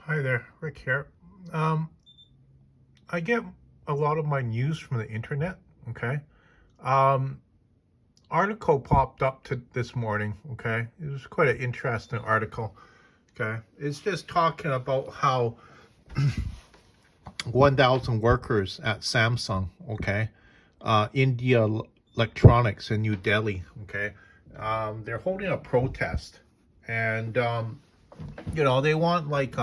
Hi there, Rick here. Um, I get a lot of my news from the internet. Okay. Um, Article popped up to this morning. Okay, it was quite an interesting article. Okay, it's just talking about how 1,000 workers at Samsung. Okay, India Electronics in New Delhi. Okay, they're holding a protest, and they want like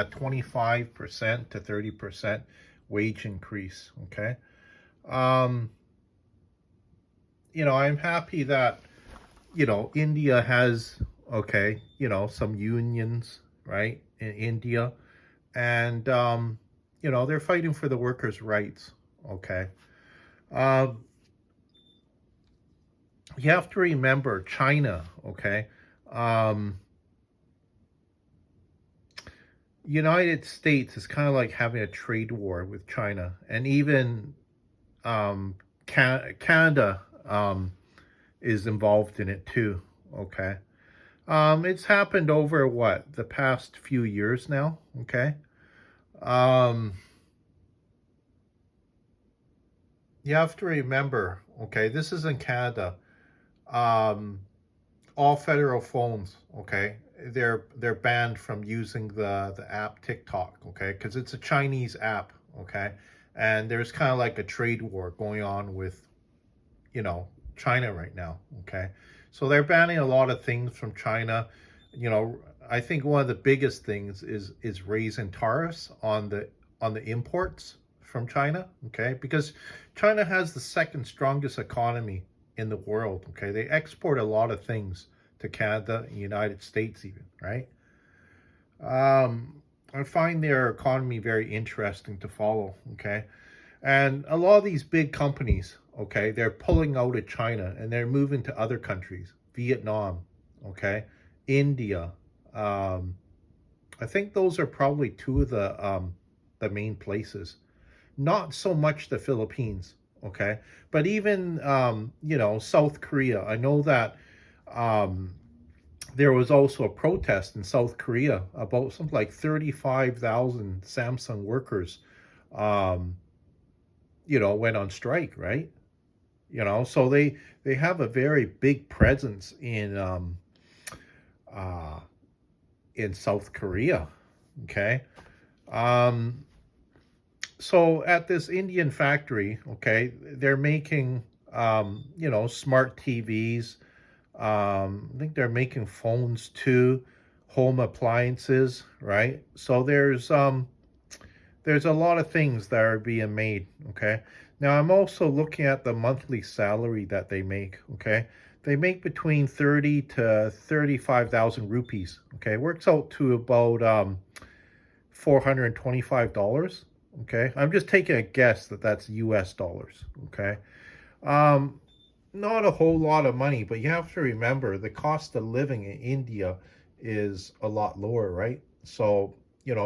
a 25% to 30% wage increase. Okay. Um, I'm happy that, India has, okay, some unions, right, in India. And, they're fighting for the workers' rights. Okay. Um, you have to remember China, okay? Um, United States is kind of like having a trade war with China, and even um, Canada is involved in it too. Okay, it's happened over what the past few years now. Okay, um, you have to remember. Okay, this is in Canada. Um, all federal phones. Okay, they're banned from using the app TikTok. Okay, because it's a Chinese app. Okay, and there's kind of like a trade war going on with you know China right now. Okay, so they're banning a lot of things from China. You know, I think one of the biggest things is raising tariffs on the imports from China. Okay, because China has the second strongest economy in the world. Okay, they export a lot of things to Canada and United States, even right. I find their economy very interesting to follow. Okay, and a lot of these big companies, okay, they're pulling out of China and they're moving to other countries, Vietnam, okay, India. Um, I think those are probably two of the main places. Not so much the Philippines, okay, but even South Korea. I know that um, there was also a protest in South Korea about something like 35,000 Samsung workers um, went on strike, right? So they have a very big presence uh, in South Korea. Okay, um, so at this Indian factory, okay, they're making smart TVs. I think they're making phones too, home appliances, right? So there's a lot of things that are being made. Okay, now I'm also looking at the monthly salary that they make. Okay, they make between 30 to 35,000 rupees. Okay, works out to about $425. Okay, I'm just taking a guess that that's US dollars. Okay, um not a whole lot of money, but you have to remember the cost of living in India is a lot lower, right? So,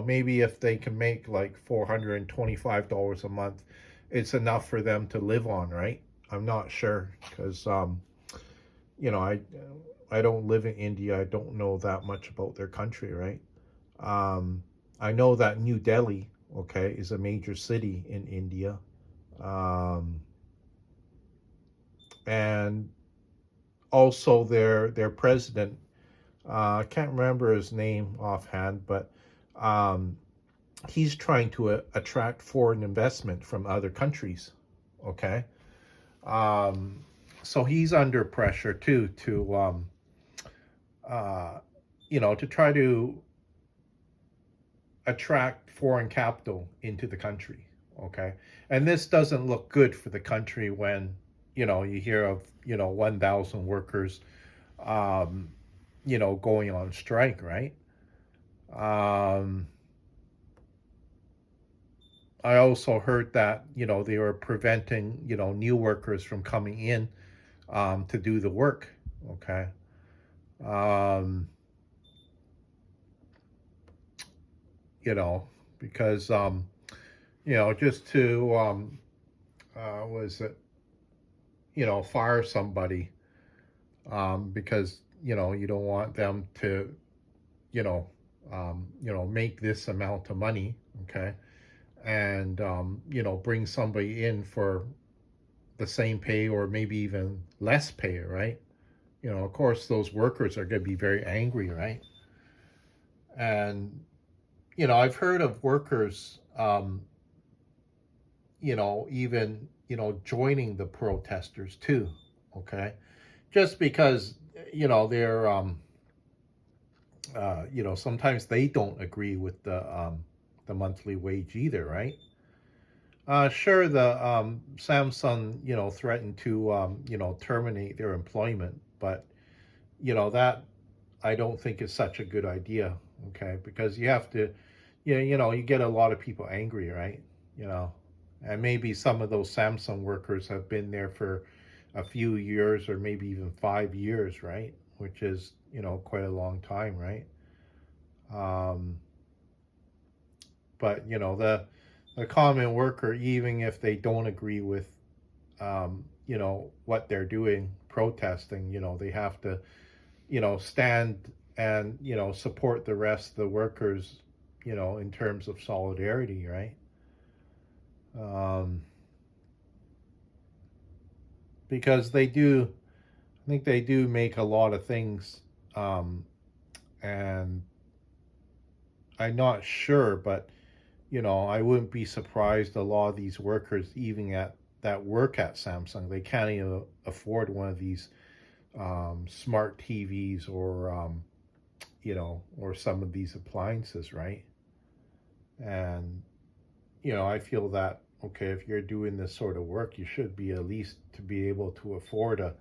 maybe if they can make like $425 a month, it's enough for them to live on, right? I'm not sure because you know, I I don't live in India. I don't know that much about their country, right? Um, I know that New Delhi, okay, is a major city in India. Um, and also their president. I can't remember his name offhand, but um, he's trying to attract foreign investment from other countries. Okay, um, so he's under pressure too uh, to try to attract foreign capital into the country. Okay, and this doesn't look good for the country when you hear of 1,000 workers um, going on strike, right? Um, I also heard that they were preventing new workers from coming in to do the work. Okay, um, you know because just to was it fire somebody because you don't want them to you know make this amount of money, okay, and bring somebody in for the same pay or maybe even less pay, right? Of course, those workers are going to be very angry, right? And I've heard of workers, even joining the protesters too, okay, just because they're sometimes they don't agree with the monthly wage either, right? Sure, the Samsung, threatened to, terminate their employment, but that I don't think is such a good idea. Okay, because you have to, you get a lot of people angry, right? You know, and maybe some of those Samsung workers have been there for a few years or maybe even 5 years, right? Which is quite a long time, right? Um, but the common worker, even if they don't agree with what they're doing, protesting, they have to stand and support the rest of the workers, in terms of solidarity, right? um, because they do, I think they do make a lot of things, um, and I'm not sure, but I wouldn't be surprised a lot of these workers, even at that work at Samsung, they can't even afford one of these smart TVs or or some of these appliances, right? And I feel that okay, if you're doing this sort of work, you should be at least to be able to afford a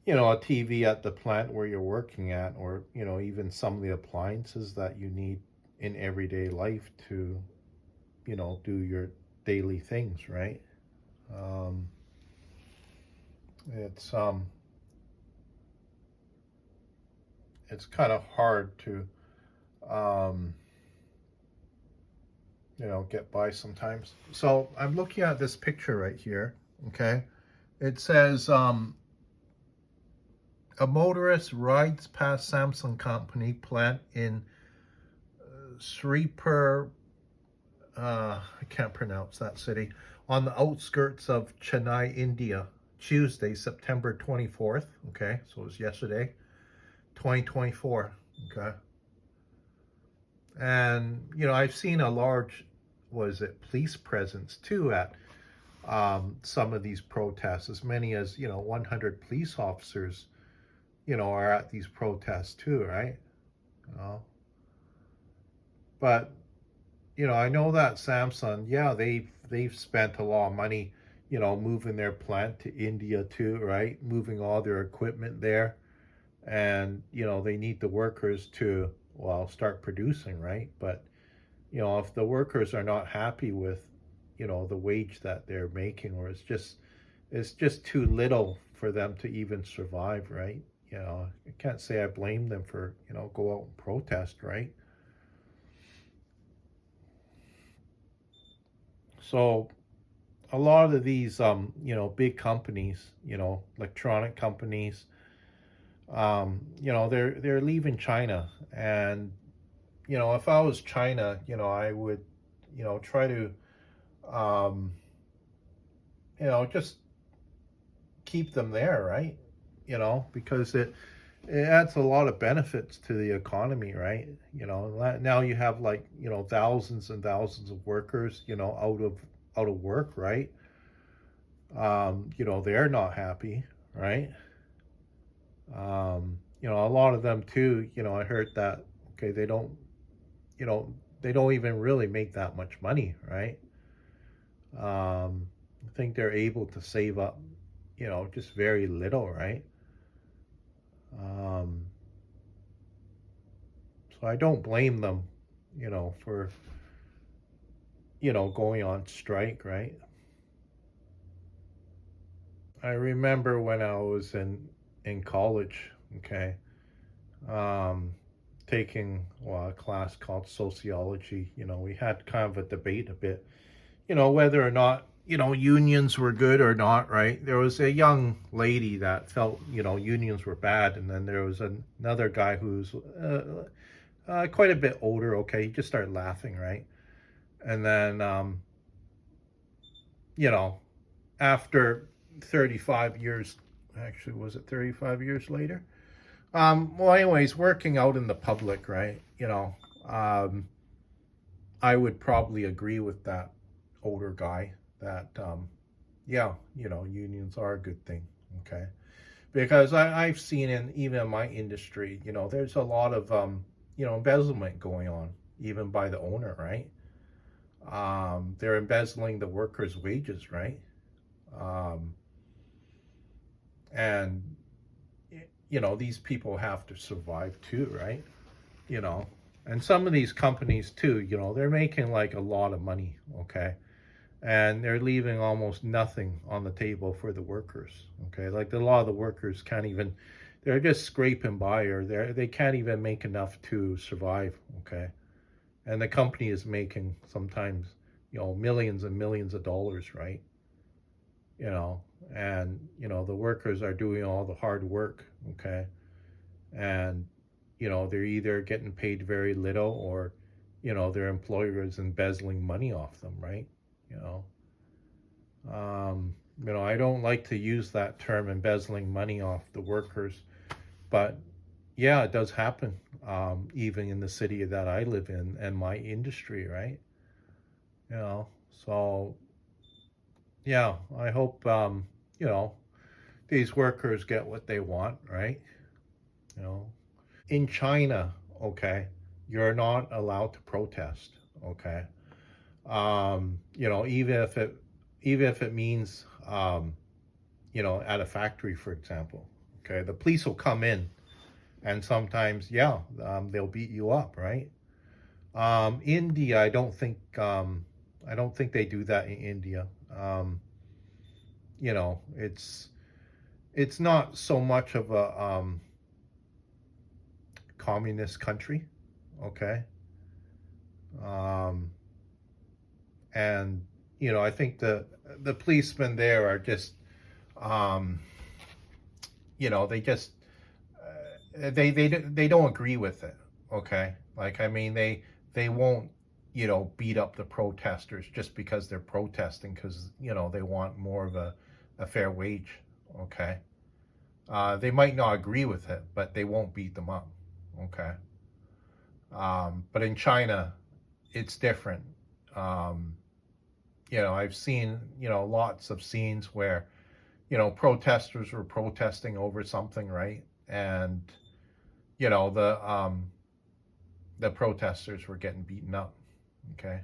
TV at the plant where you're working at, or even some of the appliances that you need in everyday life to do your daily things, right? Um, it's it's kind of hard to um, get by sometimes. So I'm looking at this picture right here. Okay, it says a motorist rides past Samsung company plant in Sripur, I can't pronounce that city, on the outskirts of Chennai, India, Tuesday, September 24th. Okay, so it was yesterday, 2024. Okay. And, I've seen a large, was it police presence too at some of these protests, as many as, 100 police officers, are at these protests too, right? You know, but I know that Samsung, yeah, they've spent a lot of money, moving their plant to India too, right? Moving all their equipment there, and they need the workers to well start producing, right? But if the workers are not happy with the wage that they're making, or it's just too little for them to even survive, right? I can't say I blame them for go out and protest, right? So a lot of these big companies, electronic companies, they're leaving China. And if I was China, I would try to um just keep them there, right? Because it adds a lot of benefits to the economy, right? Now you have like thousands and thousands of workers out of work, right? They're not happy, right? A lot of them too, I heard that okay, you know they don't even really make that much money, right? I think they're able to save up just very little, right? um, so I don't blame them for going on strike, right? I remember when I was in college, okay, um, taking a class called sociology. We had kind of a debate a bit, whether or not unions were good or not, right? There was a young lady that felt unions were bad, and then there was another guy who's quite a bit older. Okay, you just start laughing, right? And then you know, after 35 years, actually, was it 35 years later? Well, anyways, working out in the public, right? Um, I would probably agree with that older guy that, yeah, unions are a good thing, okay? Because I've seen in even in my industry, there's a lot of, embezzlement going on, even by the owner, right? They're embezzling the workers' wages, right? Um, and these people have to survive too, right? you know and some of these companies too, they're making like a lot of money, okay, and they're leaving almost nothing on the table for the workers, okay, like a lot of the workers can't even, they're just scraping by, or they can't even make enough to survive, okay, and the company is making sometimes millions and millions of dollars, right? you know and the workers are doing all the hard work, okay, and they're either getting paid very little, or their employer is embezzling money off them, right? you know I don't like to use that term, embezzling money off the workers, but yeah, it does happen, even in the city that I live in and my industry, right? you know so yeah, I hope, you know these workers get what they want, right? you know in China, okay, you're not allowed to protest, okay. Even if it means, at a factory, for example, okay, the police will come in, and sometimes, yeah, they'll beat you up, right? India, I don't think they do that in India. Um, it's not so much of a communist country, okay. Um, and I think the policemen there are just, um, they just, they don't agree with it, okay. Like, I mean, they won't, beat up the protesters just because they're protesting, because they want more of a fair wage, okay. They might not agree with it, but they won't beat them up, okay. But in China, it's different. um, I've seen, lots of scenes where, protesters were protesting over something, right? And, you know, the protesters were getting beaten up. Okay.